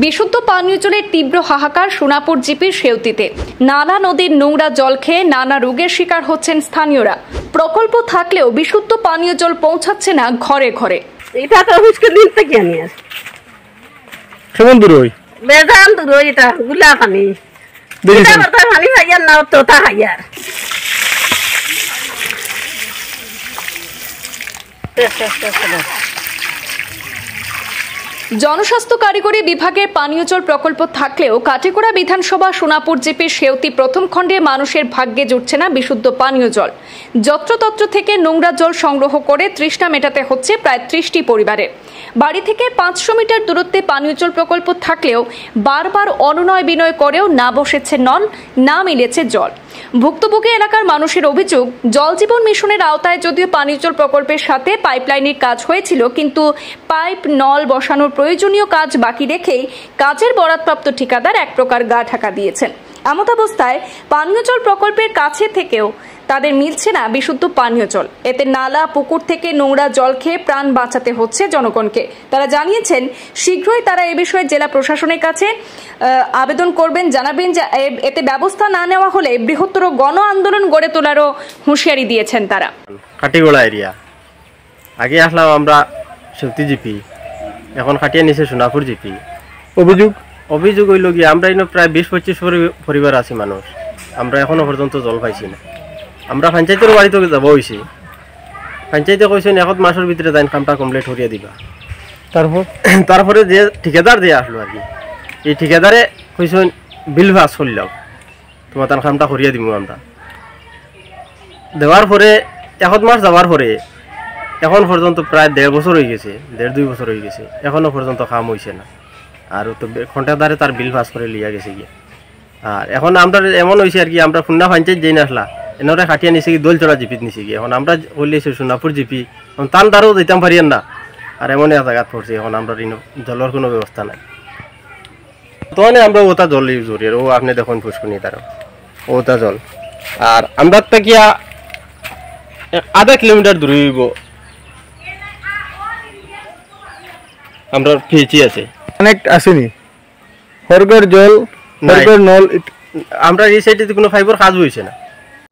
বিশুদ্ধ পানীয় জলের তীব্র হাহাকার সোনাপুর জিপির সেউতিতে। নালা নদীর নোংরা জল খেয়ে নানা রোগের শিকার হচ্ছেন স্থানীয়রা। প্রকল্প থাকলেও বিশুদ্ধ পানীয় জল পৌঁছাচ্ছে না ঘরে ঘরে। এটা তো মুশকিল দিন থেকে আনি আছে কেমন দূর হই বেজান দূর হই এটা গুলা পানি এটা কথা পানি খাইয়ার না তো তা খাইয়ার জনস্বাস্থ্য কারিগরি বিভাগের পানীয় জল প্রকল্প থাকলেও কাটিগড়া বিধানসভা সোনাপুর জিপির সেউতি প্রথম খণ্ডে মানুষের ভাগ্যে জুটছে না বিশুদ্ধ পানীয় জল। যত্রতত্র থেকে নোংরা জল সংগ্রহ করে তৃষ্ণা মেটাতে হচ্ছে প্রায় 30টি পরিবারের। বাড়ি থেকে 500 মিটার দূরত্বে পানীয় জল প্রকল্প থাকলেও বারবার অনুনয় বিনয় করেও না বসেছে নল, না মিলেছে জল। ভুক্তভোগী এলাকার মানুষের অভিযোগ, জল জীবন মিশনের আওতায় যদিও পানীয় জল প্রকল্পের সাথে পাইপলাইনের কাজ হয়েছিল, কিন্তু পাইপ নল বসানোর প্রয়োজনীয় কাজ বাকি রেখেই কাজের বরাদপ্রাপ্ত ঠিকাদার এক প্রকার গা ঢাকা দিয়েছেন। এমতাবস্থায় পানীয় জল প্রকল্পের কাছে থেকেও তাদের মিলছে না বিশুদ্ধ পানীয় জল। এতে নালা পুকুর থেকে নোংরা জল খেয়ে প্রাণ বাঁচাতে হচ্ছে জনগণকে। তারা জানিয়েছেন শীঘ্রই তারা এ বিষয়ে জেলা প্রশাসনের কাছে আবেদন করবেন, জানাবেন যে এতে ব্যবস্থা না নেওয়া হলে বৃহত্তর গণ আন্দোলন গড়ে তোলারও হুঁশিয়ারি দিয়েছেন তারা। কাটিগড়া এরিয়া আগে আসলাম আমরা সেউতি জিপি, এখন কাটিয়ে নিছে সোনাপুর জিপি। অভিযোগ হইল গিয়ে আমরা প্রায় 20-25 পরিবার আছি মানুষ, আমরা এখনো পর্যন্ত জল পাইছি না। আমরা পঞ্চায়েতের বাড়িতে যাব হয়েছি, পঞ্চায়েতে কইছেন 1 মাসের ভিতরে যাই কামটা কমপ্লিট করিয়া দিবা। তারপরে যে ঠিকাদার দিয়ে আসলো আর কি, এই ঠিকাদারে কইছেন বিল পাস করলাম, তোমার তার কামটা করিয়া দিব। আমরা দেওয়ার পরে 1 মাস যাওয়ার পরে এখন পর্যন্ত প্রায় 1.5 বছর হয়ে গেছে, 1.5-2 বছর হয়ে গেছে, এখনো পর্যন্ত কাম হয়েছে না। আর তো কন্ট্রাক্টারে তার বিল পাস করে লিয়া গেছে গিয়ে। আর এখন আমরা এমন হয়েছে আর কি, আমরা খুলনা পঞ্চায়েত যেই আসলা এনারা কাটিয়ে নিছে কি দোলচড়া জিপিত নিছে কি। এখন আমরা বললেছি সোনাপুর জিপি, এখন টান তারও দিতাম পারিয়েন না। আর এমন এক জায়গাত পড়ছি, এখন আমরা জলের কোনো ব্যবস্থা নাই। তখন আমরা ওটা জল ইউজ করি, ও আপনি দেখুন ফুসকুনি তার ওটা জল। আর আমরা তাকিয়া 1/2 কিলোমিটার দূরে হইব আমরা পিএইচি আছে, কানেক্ট আসেনি হরগর জল হরগর নল। আমরা এই সাইডে কোনো ফাইবার কাজ হইছে না।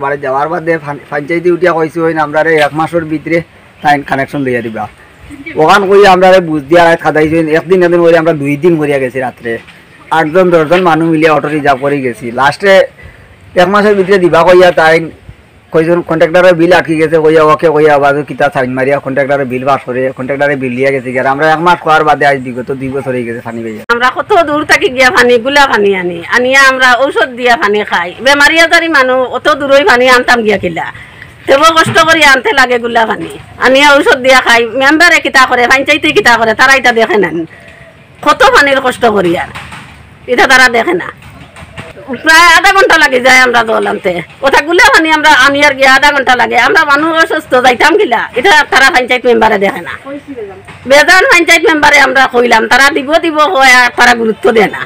বাড়ি যাওয়ার বাদে পঞ্চায়েতে উঠিয়া কইছে হইন আমরা 1 মাসের ভিতরে লাইন কানেকশন লইয়া দিবা। ওখান কই আমরা বুঝ দিয়া রাত খাদাইছেন, একদিন করে আমরা 2 দিন করিয়া গেছি। রাত্রে 8-10 মানুষ মিলিয়ে অটো রিজার্ভ করে গেছি। লাস্টে 1 মাসের ভিতরে দিবা কইয়া তাই কইজন কন্ট্রাক্টরের বিল আটকে গেছে কইয়া ওকে কইয়া বাজু কিতা সাইন মারিয়া কন্ট্রাক্টরের বিল পাস করে কন্ট্রাক্টরের বিল লিয়া গেছে। আমরা 1 মাস খাওয়ার বাদে আজ বিগত 2 বছর হয়ে গেছে পানি পাইয়া। আমরা কত দূর থেকে গিয়া পানি গুলা পানি আনিয়া আমরা ঔষধ দিয়া পানি খাই। বেমারি আজারি মানুষ অত দূরই পানি আনতাম গিয়া কিলা, তেও কষ্ট করি আনতে লাগে গুলা পানি আনিয়া ঔষধ দিয়া খাই। মেম্বারে কিতা করে, পঞ্চায়েতে কিতা করে, তারা এটা দেখে নেন কত পানির কষ্ট করি। আর এটা তারা দেখে না। প্রায় 1/2 ঘন্টা লাগে যায় আমরা জল আনতে। ওটা গুলা পানি আমরা আনিয়ার গিয়া 1/2 ঘন্টা লাগে। আমরা মানুষ অসুস্থ যাইতাম কিলা, এটা তারা পঞ্চায়েত মেম্বারে দেখে না। বেজান পঞ্চায়েত মেম্বারে আমরা কইলাম, তারা দিব হয় আর তারা গুরুত্ব দেয় না।